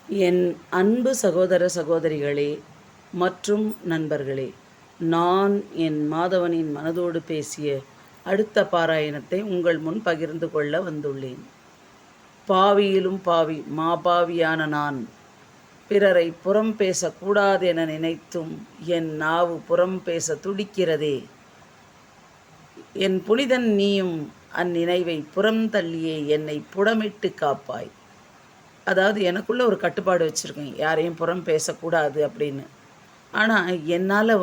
என் அன்பு சகோதர சகோதரிகளே மற்றும் நண்பர்களே, நான் என் மாதவனின் மனதோடு பேசிய அடுத்த பாராயணத்தை உங்கள் முன் பகிர்ந்து கொள்ள வந்துள்ளேன். பாவியிலும் பாவி, மாபாவியான நான் பிறரை புறம் பேசக்கூடாதென நினைத்தும் என் நாவு புறம் பேச துடிக்கிறதே. என் புனிதன் நீயும் அந்நினைவை புறம் தள்ளியே என்னை புடமிட்டு காப்பாய். அதாவது எனக்குள்ள ஒரு கட்டுப்பாடு வச்சுருக்கேன், யாரையும் புறம் பேசக்கூடாது அப்படின்னு. ஆனால் என்னால்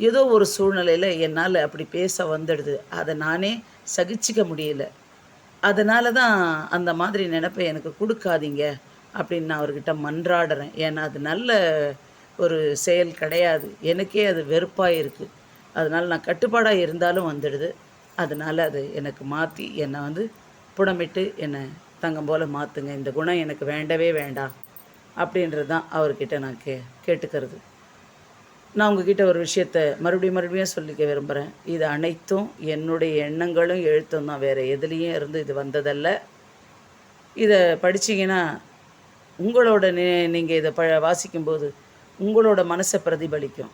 ஏதோ ஒரு சூழ்நிலையில் என்னால் அப்படி பேச வந்துடுது. அதை நானே சகிச்சிக்க முடியல. அதனால தான் அந்த மாதிரி நினைப்பை எனக்கு கொடுக்காதீங்க அப்படின்னு நான் அவர்கிட்ட மன்றாடுறேன். ஏன்னா அது நல்ல ஒரு செயல் கிடையாது. எனக்கே அது வெறுப்பாக இருக்குது. அதனால் நான் கட்டுப்பாடாக இருந்தாலும் வந்துடுது. அதனால் அது எனக்கு மாற்றி என்னை புடமிட்டு என்னை தங்கம் போல் மாற்றுங்க. இந்த குணம் எனக்கு வேண்டவே வேண்டாம் அப்படின்றது தான் அவர்கிட்ட நான் கேட்டுக்கிறது. நான் உங்ககிட்ட ஒரு விஷயத்தை மறுபடியும் சொல்லிக்க விரும்புகிறேன். இது அனைத்தும் என்னுடைய எண்ணங்களும் எழுத்தும் தான், வேறு எதுலேயும் இருந்து இது வந்ததல்ல. இதை படிச்சிங்கன்னா உங்களோட நீங்கள் இதை வாசிக்கும்போது உங்களோட மனசை பிரதிபலிக்கும்.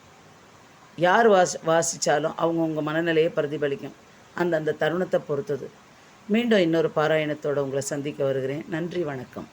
யார் வாசித்தாலும் அவங்கவுங்க மனநிலையை பிரதிபலிக்கும். அந்தந்த தருணத்தை பொறுத்தது. மீண்டும் இன்னொரு பாராயணத்தோடு உங்களை சந்திக்க வருகிறேன். நன்றி, வணக்கம்.